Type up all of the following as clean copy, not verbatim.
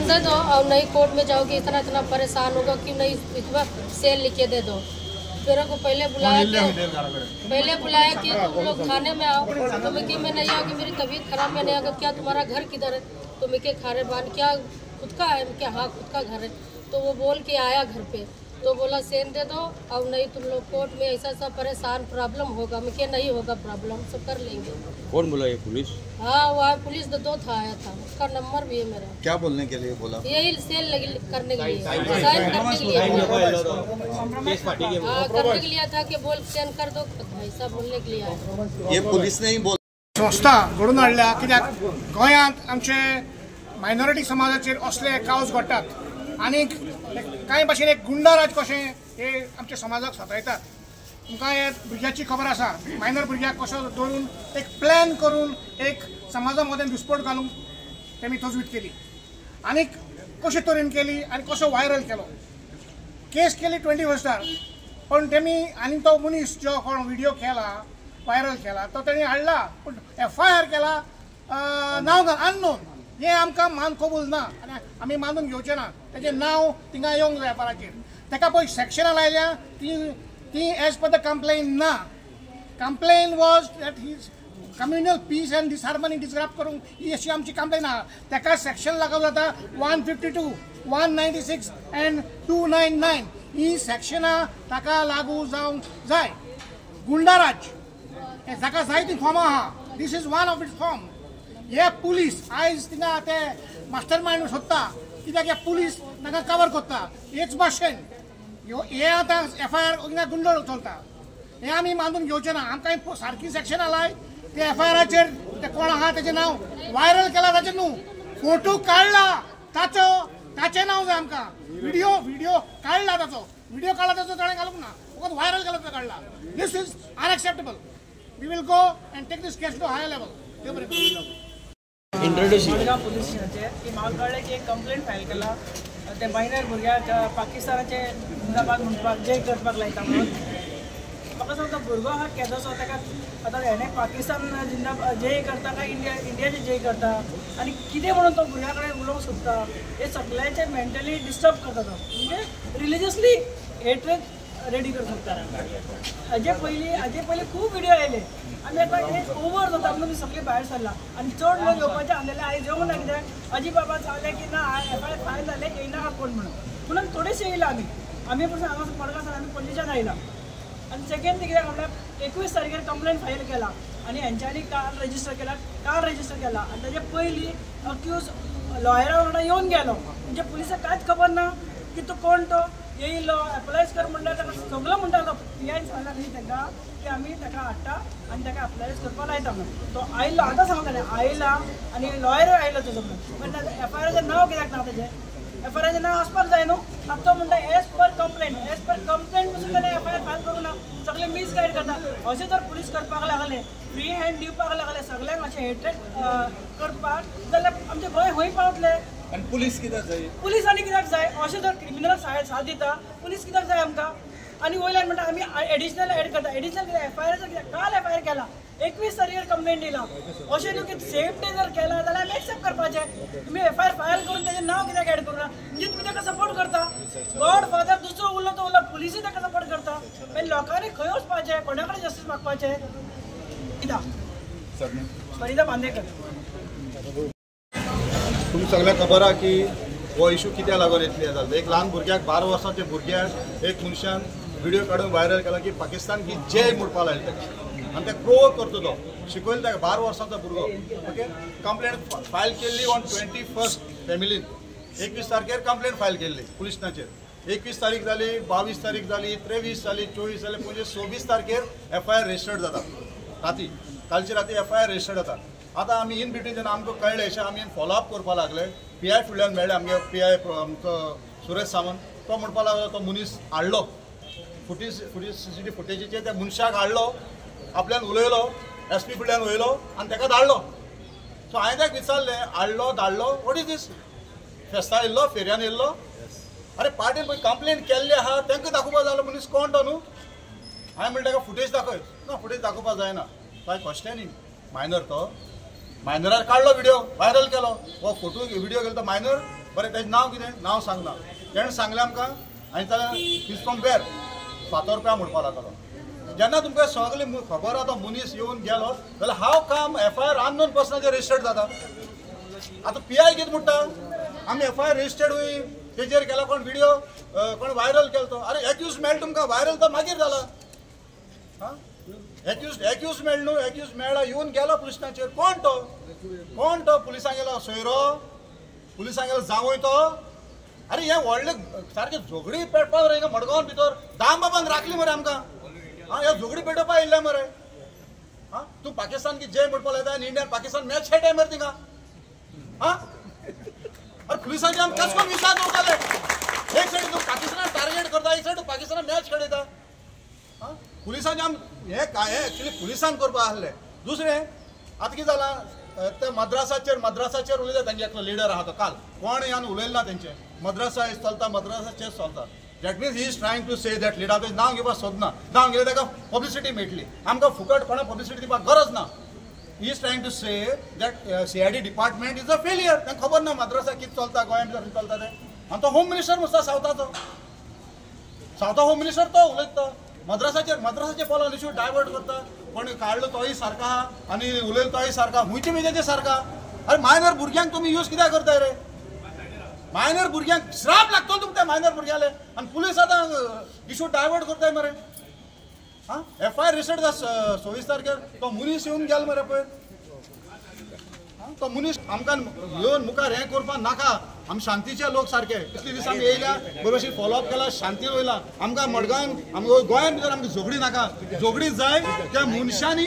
दे दो और नहीं कोर्ट में जाओगे, इतना इतना परेशान होगा कि नहीं इतना सेल लिखे दे दो। मेरे को पहले बुलाया कि तुम लोग खाने में आओ, तो मैं नहीं आऊँगी, मेरी तबीयत खराब, मैं नहीं आऊँगा। क्या तुम्हारा घर किधर है? तो मैं के खारे बान क्या खुद का है? क्या हाँ खुद का घर है। तो वो बोल के आया घर पे, तो बोला सेन दे दो और नहीं तुम लोग कोर्ट में ऐसा सब परेशान प्रॉब्लम होगा। मैं क्या नहीं होगा प्रॉब्लम, सब कर लेंगे। कौन बोला ये? पुलिस? हाँ वहाँ पुलिस दो था आया था, उसका नंबर भी है मेरा। क्या बोलने के लिए बोला? यही सेल करने के लिए, साइन करने के लिए, हाँ करने के लिए था कि बोल सेन कर दो, ऐसा बोलने के लिए आया। ये पुलिस ने ही बोल संस्था घडून हाडल्या, कित्याक गोंयांत आमचे मायनॉरिटी समाजाचेर असले कावज घडटात आनी कांय भाशेन एक गुंडाराज कशें हे आमच्या समाजाक सतायतात। तुमकां हे भुरग्याची खबर आसा, मायनर भुरग्याक कसो धरून एक प्लॅन करून एक समाजा मदें विस्फोट घालूंक तेमी तजवीज केली आनी कशे तरेन केली आनी कसो व्हायरल केलो। केस केली 21स्टार, पण तेमी आनी तो मनीस जो कोण व्हिडिओ केला व्हायरल केला तो तेणी हाडला, पूण FIR केला नांव अननोन। हे आमकां मान कबूल ना आनी आमी मानून घेवचे ना। तेजें नांव थिंगा येवंक जाय एफआयआराचेर। तेका पळय सेक्शनां लायल्या ती एज पर द कंप्लेन ना। Complaint was that he's communal peace and disharmony disturb करूंक ही अशी आमची कंप्लेन आहा। तेका सेक्शन लागू जाता 152, 196 एंड 299 ही सेक्शनां ताका लागू जावंक जाय। गुंडाराज जाका जाय ती फॉर्मां आहा, this is one of its form. हे पुलीस आयज थिंगा ते मास्टर माइंड सोदता, कित्याक हे पुलीस ताका कवर करता। हेच भाशेन हे आतां FIR हिंगा गुंडो चलता, हे आमी मानून घेवचे ना। आमकां सारकी सेक्शनां लाय, ते FIRाचेर ते कोण आहा तेजें नांव व्हायरल केला, ताचें न्हू फोटो काडला ताचें नांव जाय आमकां। व्हिडिओ काडला ताचो, व्हिडिओ काडला ताचो ताणें घालूंक ना, फकत व्हायरल केला तो काडला। This is unacceptable. We will go and take this case to higher level. Madgaon police स्टेशनाचेर की म्हाका कळ्ळें की एक कंप्लेंट फायल केला ते मायनर भुरग्याक पाकिस्तानाचे जिंदाबाद म्हणपाक जय करपाक लायता म्हणून। म्हाका सांगता भुरगो आहा केदोसो, ताका आतां हेणे पाकिस्तान जिंदाबाद जय करता काय इंडियाचे जय करता आनी कितें म्हणून तो भुरग्या कडेन उलोवंक सोदता, हे सगळ्यांचे मेंटली डिस्टर्ब करता तो, म्हणजे रिलिजियसली हेट्रेड रेडी करूंक सोदता। हाजे पयलीं खूब व्हिडिओ आयले आनी आतां एक ओवर जाता म्हणून सगळे भायर सरला आनी चड लोक येवपाचे आसलेले आयज येवंक ना। कित्याक अजी बाबा सांगले की ना FIR फायल जाले येयना कोण म्हणून थोडेशे येयला आमी पसून हांगा मडगांव आमी पोलिसांत आयला। आनी सेकेंड कित्याक म्हणल्यार 21 तारखेर कंप्लेंट फायल केला आनी हेंच्यांनी काल रजिस्टर केला आनी ताजे पयलीं अक्यूज लॉयरा वांगडा येवन गेलो, म्हणजे पुलिसाक कांयच खबर ना की तो कोण तो येयलो एप्लायज कर म्हणल्यार ताका सगळो म्हणटालो। PIन सांगला न्ही ताका की आमी ताका हाडटा आनी ताका एप्लायज करपाक लायता म्हणून। तो आयलो, आतां सांगताले आयला आनी लॉयर आयलो तेजो म्हणून। पण FIRाचें नांव कित्याक ना तेजें? FIRाचें नांव आसपाक जाय न्हू। आतां तो म्हणटा एज पर कंप्लेंट पसून ताणें FIR फायल करूंक ना, सगळे मिसगायड करता। अशें जर पुलीस करपाक लागले, फ्री हँड दिवपाक लागले सगळ्यांक अशें हेट्रेड करपाक, जाल्यार आमचें गोंय खंय पावतलें? आनी पुलीस कित्याक जाय? पुलीस आनी कित्याक जाय? अशें जर क्रिमिनल साथ दिता, पुलीस कित्याक जाय आमकां? आनी वयल्यान म्हणटा आमी एडिशनल एड करता। एडिशनल कित्याक? FIRाचो कित्याक? काल FIR केला, 21 तारखेर कंप्लेंट दिला। अशें न्हू की सेम डे जर केला जाल्यार आमी एक्सेप्ट करपाचें। तुमी FIR फायल करून तेजें नांव कित्याक एड करूना? म्हणजे तुमी ताका सपोर्ट करता। गॉड फादर दुसरो उरलो तो उरलो, पुलिसूय ताका सपोर्ट करता। मागीर लोकांनी खंय वचपाचें? कोणा कडेन जस्टीस मागपाचें? कित्याक? फरिदा बांदेकर। तुमकां सगळ्यांक खबर आहा की हो इशू कित्याक लागून इतले जाता। एक ल्हान भुरग्याक 12 वर्सांच्या भुरग्याक एक मनशान व्हिडिओ काडून व्हायरल केला की पाकिस्तान की जय म्हणपाक लायले ताका आनी ते प्रोवोक करता तो, शिकयलो ताका 12 वर्सांचो भुरगो। ओके, कंप्लेंट फायल केल्ली ऑन 21 फॅमिलीन। 21 तारखेर कंप्लेंट फायल केल्ली पुलीस स्टेशनाचेर। 21 तारीख जाली, 22 तारीख जाली, 23 जाली, 24 जाली, म्हणजे 26 तारखेर FIR रजिस्टर्ड जाता। राती कालची राती FIR रजिस्टर्ड जाता। आतां आमी इन बिटवीन जेन्ना आमकां कळ्ळें अशें आमी फॉलोअप करपाक लागले। PI फुडल्यान मेळ्ळे आमगे PI आमचो सुरेश सावंत, तो म्हणपाक लागलो तो मनीस हाडलो CCTV फुटेजीचेर त्या मनशाक हाडलो, आपल्यान उलयलो, SP फुडल्यान वयलो आनी ताका धाडलो। सो हांवें ताका विचारलें हाडलो धाडलो वॉट इज दीस? फेस्ता येयल्लो, फेरयान येयल्लो? अरे पार्टीन पळय कंप्लेंट केल्ली आहा तांकां दाखोवपाक जाय मनीस कोण तो न्हू? हांवें म्हणलें ताका फुटेज दाखय। ना फुटेज दाखोवपाक जायना। काय कॉस्टे न्ही मायनर तो मायनरार काढलो व्हिडिओ व्हायरल केलो वो फोटो व्हिडिओ केलो तो मायनर बरें तेजें नांव कितें नांव सांगना तेणें सांगलें आमकां आनी ताका इज फ्रॉम वेर फातोरप्या म्हणपा लागलो जेन्ना तुमकां सगळें खबर आहा तो मनीस येवन गेलो जाल्यार हाव काम FIR अननोन पर्सनाचेर रजिस्टर्ड जाता आतां PI कितें म्हणटा आमी FIR रजिस्टर्ड हुई तेजेर केला कोण व्हिडिओ कोण व्हायरल केलो तो अरे एक्यूज मेळ्ळा तुमकां व्हायरल तो मागीर जाला हां एक्यूज मेळ्ळा न्हू एक्यूज मेळ्ळा येवन गेलो पुलीस स्टेशनाचेर कोण तो पुलिसांक गेलो सोयरो पुलिसांक गेलो जावंय तो अरे हे व्हडले सारके झगडी पेटपाक रे मडगांवान भितर दाम बाबान राखली मरे आमकां हां हे झगडी पेटोवपाक येयल्ले मरे हां तूं पाकिस्तान की जय म्हणपाक लायता आनी इंडियान पाकिस्तान मॅच खेळटाय मरे थिंगा हां अरे पुलिसांचे आमी कशें करून विश्वास दवरताले एक सायड तूं पाकिस्तानाक टार्गेट करता एक सायड तूं पाकिस्तानाक मॅच खेळयता हां पुलिसांचे आमी हे एक्चुली पुलिसान करपा आहले दुसरें आतां कितें जालां ते मद्रासाचेर उलयता तांचे एकलो लिडर आहा तो काल कोण येवन उलयलें ना तेंचे मद्रासा चलता मद्रासाचेर चलता that means he is trying to say that leader तेजें नांव घेवपाक सोदना नांव घेतलें ताका पब्लिसिटी मेळटली आमकां फुकट कोणा पब्लिसिटी दिवपाक गरज ना he is trying to say that CID department is a failure तांकां खबर ना मद्रासा कितें चलता गोंया भितर चलता तें आनी तो होम मिनिस्टर म्हणटा सावथा होम मिनिस्टर तो उलयता मद्रासाचेर पोलो इश्यू डायवर्ट करता कोणी काडलो तोय सारको आहा आनी उलयलो तोय सारको हुंयचे मेजेचे सारका अरे मायनर भुरग्यांक तुमी यूज कित्याक करताय रे मायनर भुरग्यांक श्राप लागतलो तुमकां त्या मायनर भुरग्याले आनी पुलीस आतां इश्यू डायवर्ट करताय मरे हां FIR रजिस्टर्ड 26 तारखेर तो मनीस येवन गेलो मरे पळय तो मनीस आमकां येवन मुखार हें करपाक नाका आमी शांतीचे लोक सारके इतले दीस आमी येयल्या बरोबर फॉलोअप केला शांतीन वयला आमकां मडगांवान आमकां गोंयान भितर आमकां झगडी नाका झगडी जाय त्या मनशांनी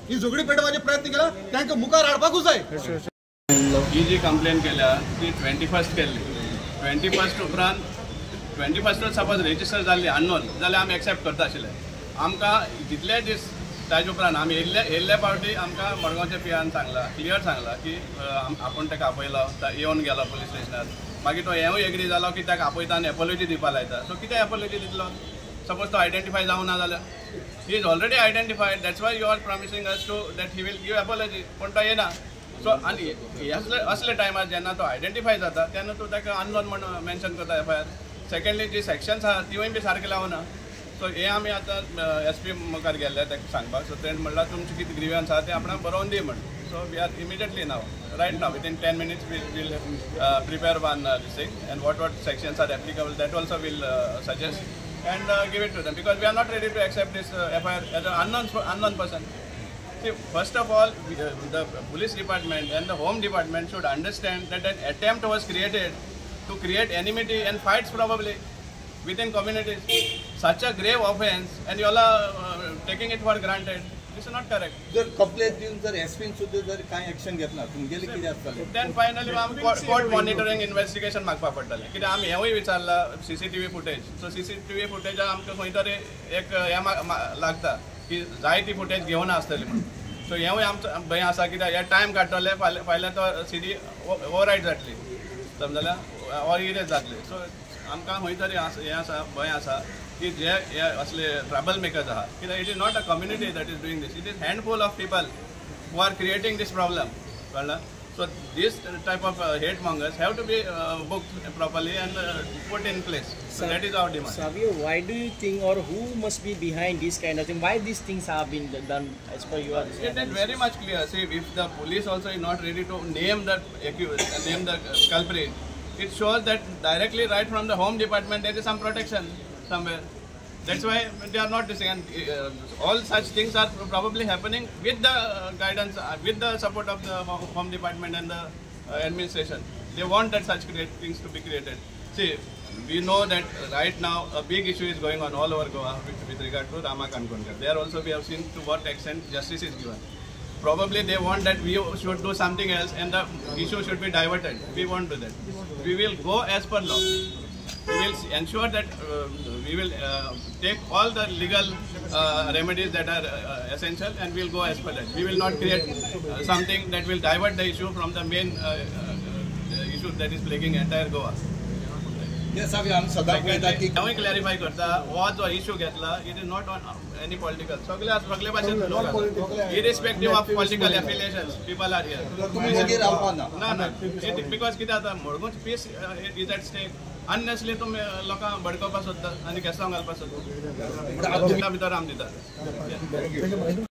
ही झगडी पेटोवपाचे प्रयत्न केला तांकां मुखार हाडपाकूच जाय ही जी कंप्लेन केल्या ती 21st केल्ली 21st उपरांत 21st सपोज रेजिस्टर जाल्ली अननोन जाल्यार आमी एक्सेप्ट करता आशिल्ले आमकां जितले दीस ताजे उपरांत आमी येयल्ले फावटी आमकां मडगांवच्या PIन सांगला क्लियर सांगला की आपूण ताका आपयलो येवन गेलो पुलीस स्टेशनार मागीर तो हेंवूय एग्री जालो की ताका आपयता आनी एपोलॉजी दिवपाक लायता सो कितें एपोलॉजी दितलो सपोज तो आयडेंटिफाय जावं ना जाल्यार he is already identified that's why you are promising us to that he will give apology पूण तो येना सो आनी असले टायमार जेन्ना तो आयडेंटिफाय जाता तेन्ना तूं ताका अननोन म्हणून मेन्शन करता FIR सेकंडली जी सेक्शन्स आहा तिवूय बी सारके लावना सो हे आमी आतां SP मुखार गेल्ले ताका सांगपाक सो तेणें म्हणल्यार तुमचे कितें ग्रिव्यन्स आहा तें आपणाक बरोवन दी म्हण so we are immediately now right now within 10 minutes will prepare one this thing and what sections are applicable that also will suggest and give it to them because we are not ready to accept this FIR as a unknown person. See, first of all, the police department and the home department should understand that an attempt was created to create enmity and fights probably within communities. Such a grave offence and you all are taking it for granted. This is not correct. जर complaint दिवन जर एसपीन सुद्धा जर कांय action घेतना तुमगेले कितें आसतलें then finally आमी court monitoring investigation मागपाक पडटलें कित्याक आमी हेंवूय विचारला CCTV फुटेज सो CCTV फुटेजाक आमकां खंय तरी एक हें लागता की जाय ती फुटेज घेवन आसतली म्हणून सो हेंवूय आमचो भंय आसा कित्याक हे टायम काडटले फाल्यां तो CD ओवररायड जातली समजलें ऑर इरेज जातली सो आमकां खंय तरी हें आसा भंय आसा की जे असले ट्रबल मेकर्स आहा कित्याक it is not a community that is doing this it is handful of people who are creating this problem कळ्ळें so this type of hate mongers have to be booked properly and put in place. So that is our demand. Savio, why do you think, or who must be behind this kind of thing? Why these things have been done as per your? It is very much clear. See, if the police also is not ready to name the accused, name the culprit, it shows that directly right from the home department there is some protection somewhere. That's why they are not listening. And all such things are probably happening with the guidance, with the support of the home department and the administration. They want that such things to be created. See, we know that right now a big issue is going on all over Goa with regard to Rama Kankonkar. There also we have seen to what extent justice is given. Probably they want that we should do something else and the issue should be diverted. We won't do that. We will go as per law. We will ensure that we will take all the legal remedies that are essential and we will go as per that. We will not create something that will divert the issue from the main issue that is plaguing entire Goa. ते साहेब आमी सदां पळयता की हांवूय clarify करता हो जो issue घेतला it is not on any political सगळे भाशेन लोक irrespective of political affiliations people are here तुम्ही वगैरे रावपा ना बिकॉज कितें जाता मडगूंज peace is at stake unnecessarily तुमी लोकांक भडकोवपाक सोदता आनी केसांव घालपाक सोदता भितर आम दिता